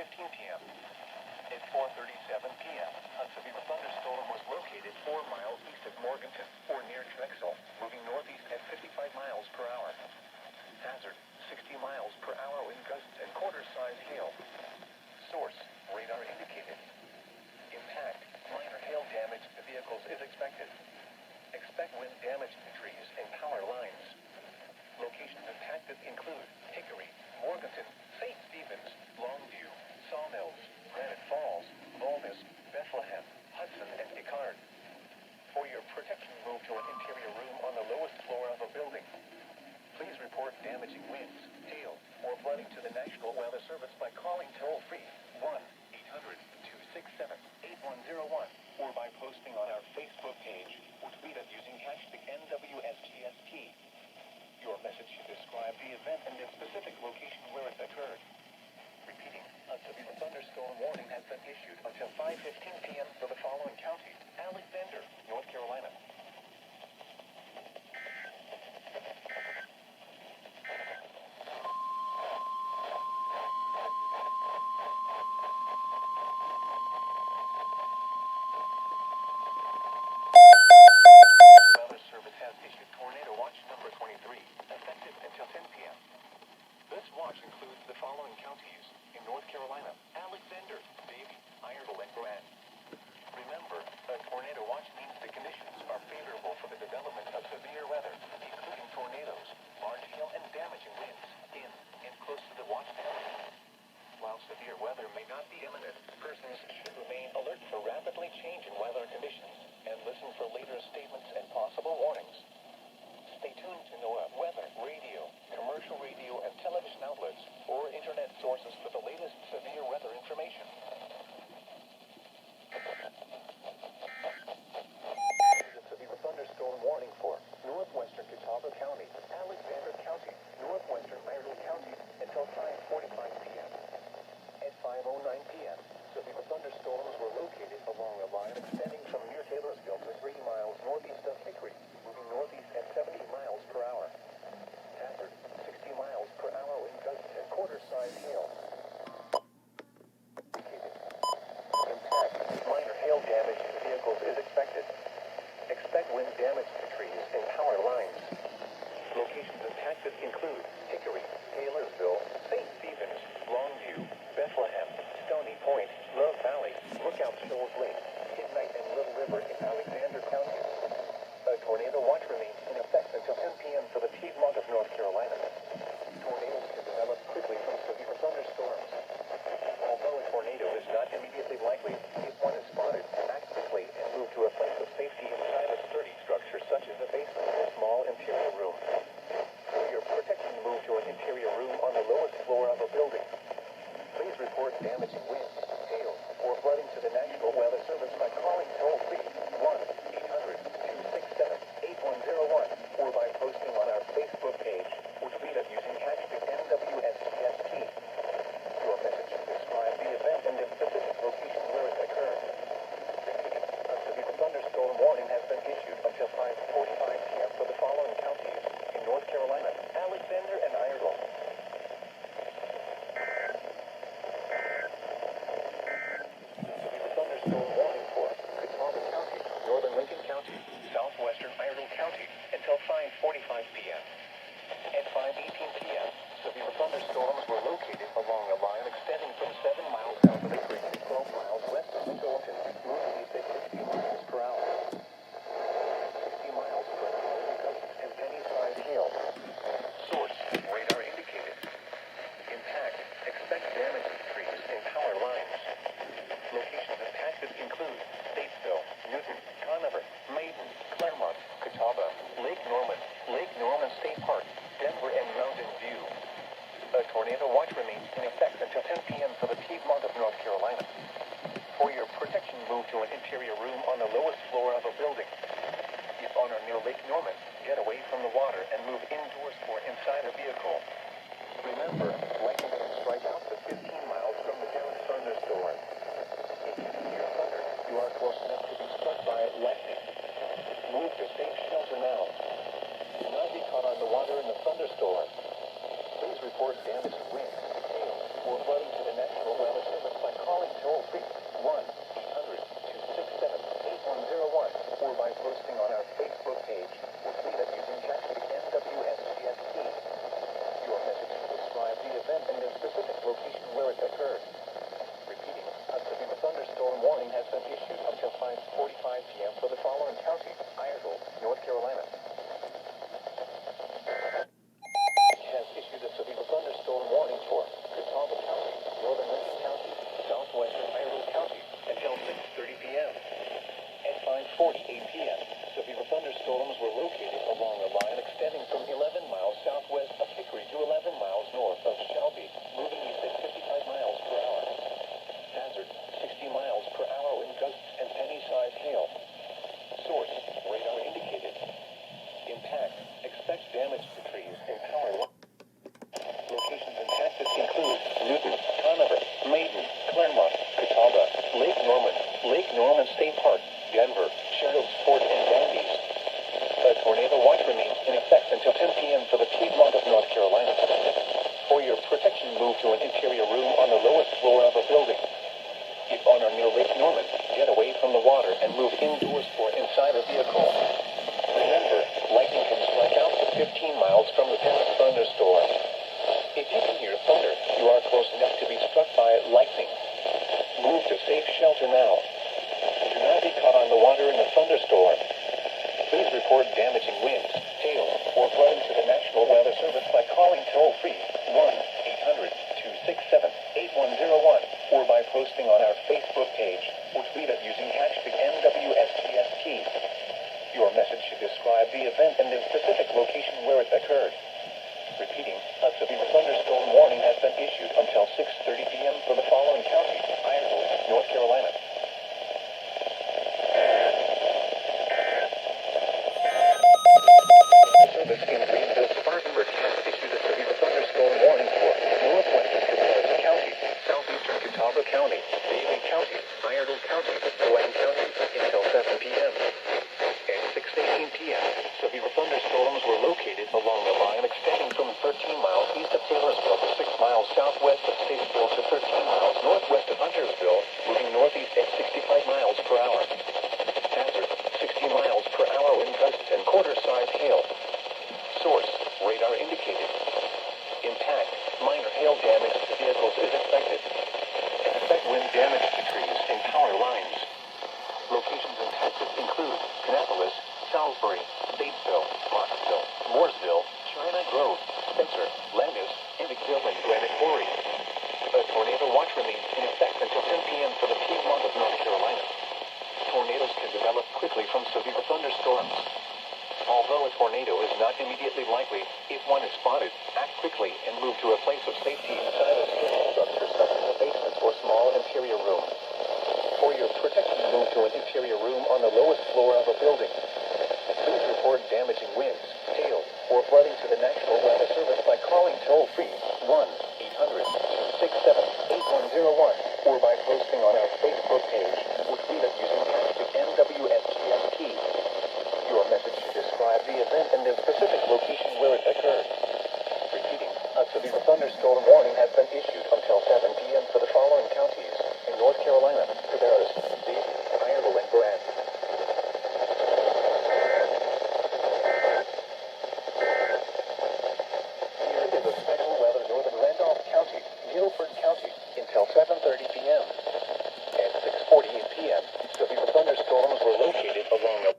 5:15 p.m. At 4:37 p.m., a severe thunderstorm was located 4 miles east of Morganton, or near Drexel, moving northeast at 55 miles per hour. Hazard, 60 miles per hour wind gusts and quarter-size hail. Source, radar indicated. Impact, minor hail damage to vehicles is expected. Expect wind damage to trees and power lines. Locations impacted include Hickory, Morganton, St. Stephen's, Longview, Sawmills, Granite Falls, Volness, Bethlehem, Hudson, and Picard. For your protection, move to an interior room on the lowest floor of a building. Please report damaging winds, hail, or flooding to the National Weather Service by calling toll-free 1-800-267-8101 or by posting on our Facebook page or tweet us using hashtag NWSGST. Your message should describe the event and the specific location where it occurred. Repeating, a severe thunderstorm warning has been issued until 5:15 p.m. for the following counties: Alexander, North Carolina. Weather Service has issued Tornado Watch number 23, effective until 10 p.m. This watch includes the following counties in North Carolina: Alexander, Davie, Iredell, and Grant. Remember, a tornado watch means the conditions are favorable for the development of severe weather, including tornadoes, large hail, and damaging winds in and close to the watch area. While severe weather may not be imminent, persons should remain alert for rapidly changing weather conditions and listen for later statements and possible warnings. Stay tuned to NOAA weather, radio, commercial radio, and television outlets or internet sources for the latest severe weather information. There's a severe thunderstorm warning for northwestern Catawba County, Alexander County, northwestern Iredell County until 5:45 p.m. At 5:09 p.m., severe thunderstorms were located along a line extending from near Taylorsville to 3 miles northeast of Hickory, moving northeast at 70 miles per hour. Hazard, 60 miles per hour wind gusts and quarter-size hail. Impact, minor hail damage to vehicles is expected. Expect wind damage to trees and power lines. Locations impacted include Hickory, Taylorsville, St. Stephen's, Longview, Bethlehem, Stony Point, Love Valley, Lookout Shoals Lake, Midnight, and Little River in Alexander County. A tornado watch remains in effect until 10 p.m. for the Piedmont of North Carolina. Tornadoes can develop quickly from severe thunderstorms. Although a tornado is not immediately likely, if one is spotted, act quickly and move to a place of safety inside a sturdy structure such as a basement or small interior room. For your protection, move to an interior room on the lowest floor of a building. Please report damaging winds, hail, or flooding to the National Weather Service by calling toll-free 1-800-267-8101 or by posting on our Facebook page or tweet us using hashtag NWSGST. Your message should describe the event and the specific location where it occurred. Repeating, a severe thunderstorm warning has been issued until 5:45 p.m. for the following counties in North Carolina: Alexander and Iredell. Thunderstorm warning for Catawba County, northern Lincoln County, southwestern Iredell County until 5:45 p.m. At 5:18 p.m., severe thunderstorms were located along a line extending from 7 miles south of Hickory to 12 miles west of Midlothian, moving east at 60 miles per hour. 60 miles per hour wind gusts and penny-sized hail. Source, radar indicated. Impact, expect damage to trees and power lines. Locations impacted include Statesville, Newton, Conover, Maiden, Claremont, Catawba, Lake Norman State Park, Denver, and Mountain View. A tornado watch remains in effect until 10 p.m. for the Piedmont of North Carolina. For your protection, move to an interior room on the lowest floor of a building. If on or near Lake Norman, get away from the water and move indoors or inside a vehicle. Remember, lightning can strike out to 15 miles from the downed thunderstorm. If you hear thunder, you are close enough to be struck by lightning. Move to safe shelter now. Do not be caught on the water in the thunderstorm. Please report damage to winds, hail, or flooding to the National Weather Service. move to an interior room on the lowest floor of a building. If on or near Lake Norman, get away from the water and move indoors or inside a vehicle. Remember, lightning can strike out to 15 miles from the parent thunderstorm. If you can hear thunder, you are close enough to be struck by lightning. Move to safe shelter now. Do not be caught on the water in a thunderstorm. Please report damaging winds, hail, or flooding to the National Weather Service by calling toll-free 1-800-267-8101 or by posting on our Facebook page or tweet it using hashtag NWSGST. Your message should describe the event and the specific location where it occurred. Repeating, a severe thunderstorm warning has been issued until 6:30 p.m. for the following counties: Iredell, North Carolina. Service in Greenville, Spartanburg has issued a severe thunderstorm warning for northwestern Catawba County, southeastern Catawba County, Davie County, Iredell County, Glenn County until 7 p.m. At 6:18 p.m., severe thunderstorms were located along the line extending from 13 miles east of Taylorsville to 6 miles southwest of Statesville to 13 miles northwest of Huntersville, moving northeast at 65 miles per hour. Hazard, 60 miles per hour wind gusts and quarter-size hail. Source, radar indicated. Impact, minor hail damage to vehicles is expected. Expect wind damage to trees and power lines. Locations in Texas include Kannapolis, Salisbury, Statesville, Martinsville, Mooresville, China Grove, Spencer, Landis, Indickville, and Granite Quarry. A tornado watch remains in effect until 10 p.m. for the Piedmont of North Carolina. Tornadoes can develop quickly from severe thunderstorms. Although a tornado is not immediately likely, if one is spotted, act quickly and move to a place of safety inside a structure such as a basement or small interior room. For your protection, move to an interior room on the lowest floor of a building. Please report damaging winds, hail, or flooding to the National Weather Service by calling toll-free 1-800-267-8101 or by posting on our Facebook page or tweet it using hashtag NWSGST. Your message should describe the event and the specific location where it occurred. Repeating, a severe thunderstorm warning has been issued until 7 p.m. for the following counties in North Carolina: Cabarrus, Davie, Iredell, and Grant. Here is a special weather northern Randolph County, Guilford County, until 7:30 p.m. At 6:48 p.m., severe thunderstorms were located along a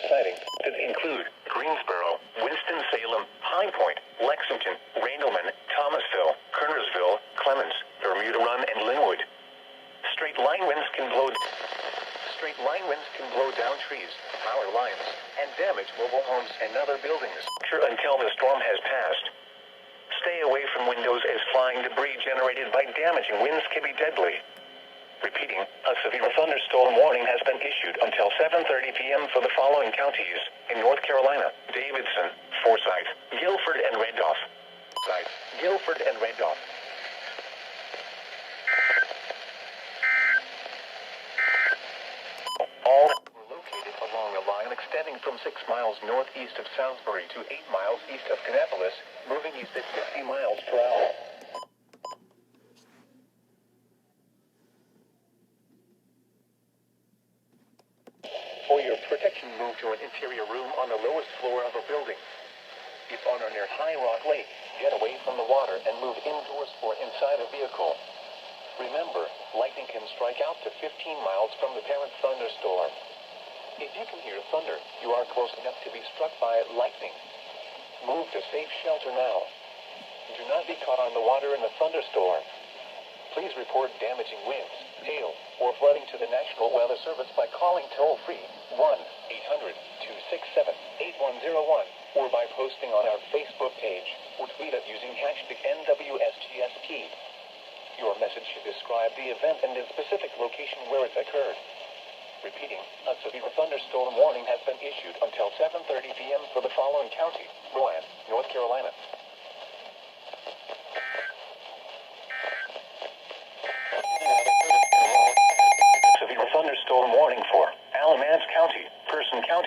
sighting that include Greensboro, Winston-Salem, High Point, Lexington, Randleman, Thomasville, Kernersville, Clemens, Bermuda Run, and Linwood. Straight line winds can blow down trees, power lines, and damage mobile homes and other buildings until the storm has passed. Stay away from windows as flying debris generated by damaging winds can be deadly. Repeating, a severe thunderstorm warning has been issued until 7:30 p.m. for the following counties in North Carolina: Davidson, Forsyth, Guilford, and Randolph. Guilford and Randolph. All were located along a line extending from 6 miles northeast of Salisbury to 8 miles east of Kannapolis, moving east at 60 miles per hour. For your protection, move to an interior room on the lowest floor of a building. If on or near High Rock Lake, get away from the water and move indoors or inside a vehicle. Remember, lightning can strike out to 15 miles from the parent thunderstorm. If you can hear thunder, you are close enough to be struck by lightning. Move to safe shelter now. Do not be caught on the water in a thunderstorm. Please report damaging winds, hail, or flooding to the National Weather Service by calling toll-free 1-800-267-8101 or by posting on our Facebook page or tweet it using hashtag NWSGST. Your message should describe the event and the specific location where it occurred. Repeating, a severe thunderstorm warning has been issued until 7:30 p.m. for the following county: Rowan, North Carolina.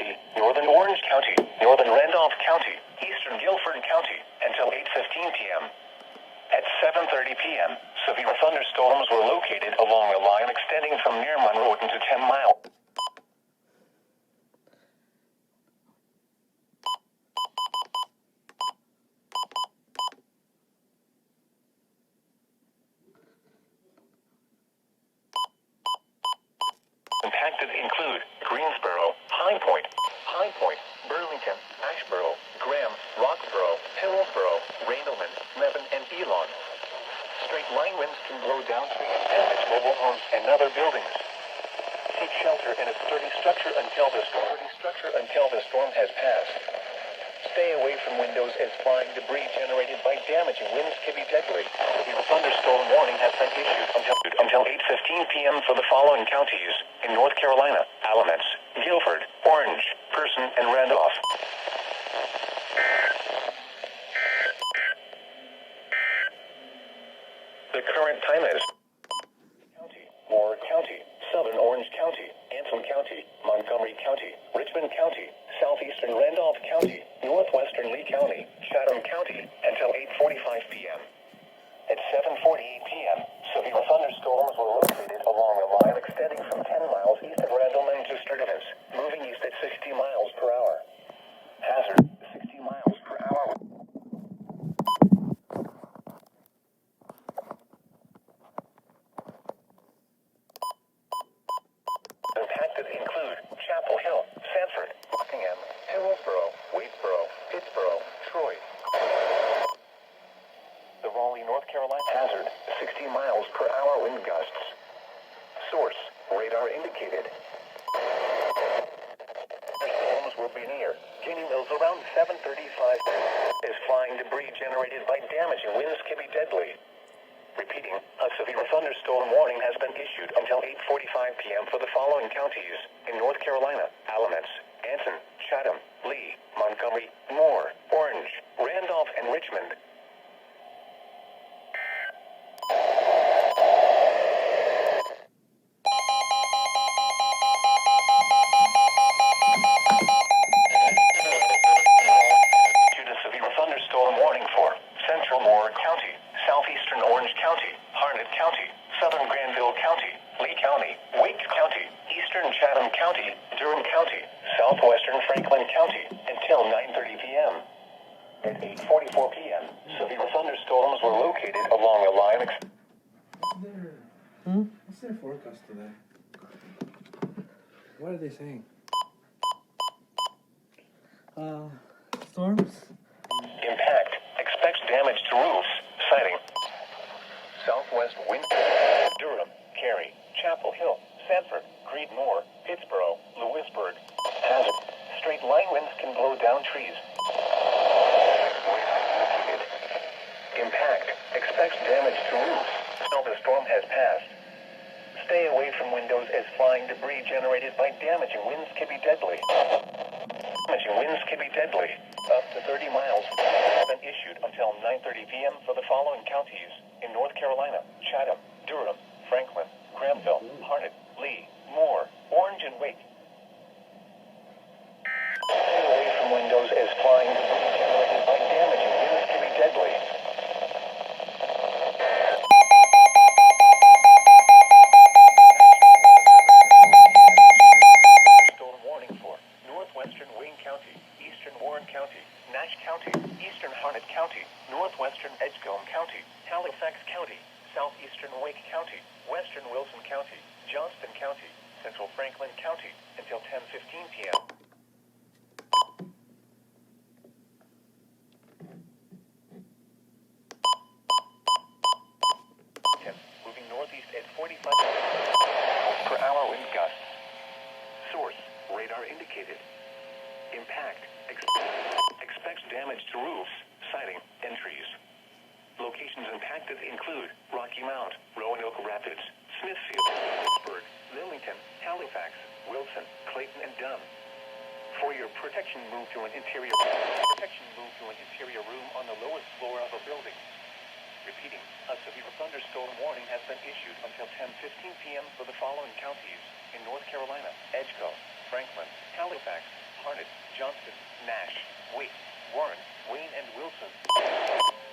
County, northern Orange County, northern Randolph County, eastern Guilford County, until 8:15 p.m. At 7:30 p.m., severe thunderstorms were located along a line extending from near Monroe to 10 miles. Impacted include Greensboro, High Point, Burlington, Asheboro, Graham, Roxboro, Hillsboro, Randleman, Mebane, and Elon. Straight line winds can blow down trees and damage mobile homes and other buildings. Seek shelter in a sturdy structure until the storm has passed. Stay away from windows as flying debris generated by damaging winds can be deadly. A thunderstorm warning has been issued until 8:15 p.m. for the following counties in North Carolina: Alamance, Guilford, Orange, Person, and Randolph. The current time is County, Moore County, Southern Orange County, Anson County, Montgomery County, Richmond County, Southeastern Randolph County, Northwestern Lee County, Chatham County, until 8:45 p.m. At 7:48 p.m., severe thunderstorms were located along a line extending from 10 miles east of Randleman to Sturgis, moving east at 60 miles per hour. Hazard, 60 miles per hour. Impacted include Chapel Hill, Sanford, Buckingham, Hillsboro, Wadesboro, Pittsboro, Troy. The Raleigh, North Carolina hazard, 60 miles per hour wind gusts. Source, radar indicated. Storms will be near. Kenny Mills around 7:35 as flying debris generated by damaging winds can be deadly. Repeating, a severe thunderstorm warning has been issued until 8:45 p.m. for the following counties in North Carolina: Alamance, Anson, Chatham, Lee, Montgomery, Moore, Orange, Randolph, and Richmond. Due to severe thunderstorm warning for Central Moore County, Southeastern Orange County, Harnett County, Southern Granville County, Lee County, Wake County, Eastern Chatham County, Durham County, Southwestern Franklin County, until 9:30 p.m. At 8:44 p.m., severe thunderstorms were located along a line What's their forecast today? What are they saying? Storms? impact. Expects damage to roofs, siding. Southwest wind. Durham, Cary, Chapel Hill, Sanford, Creedmoor, Pittsboro, Lewisburg. Hazard. Straight line winds can blow down trees. Impact. Expects damage to roofs until the storm has passed. Stay away from windows as flying debris generated by damaging winds can be deadly. Up to 30 miles have been issued until 9:30 p.m. for the following counties in North Carolina: Chatham, Durham, Franklin, Granville, Harnett, Lee, Moore, Orange, and Wake. Stay away from windows as flying debris generated by damaging winds can be deadly. Thunderstorm warning for Northwestern Wayne County, Eastern Warren County, Nash County, Eastern Harnett County, Northwestern Edgecombe County, Halifax County, Southeastern Wake County, Western Wilson County, Johnston County, Central Franklin County, until 10:15 p.m. Moving northeast at 45 per hour wind gusts. Source, radar indicated. Impact. Expects damage to roofs, siding, and trees. Locations impacted include Rocky Mount, Roanoke Rapids, Smithfield, Pittsburgh, Lillington, Halifax, Wilson, Clayton, and Dunn. For your protection, move to an interior room on the lowest floor of a building. Repeating, a severe thunderstorm warning has been issued until 10:15 p.m. for the following counties in North Carolina: Edgecombe, Franklin, Halifax, Harnett, Johnston, Nash, Waite, Warren, Wayne, and Wilson.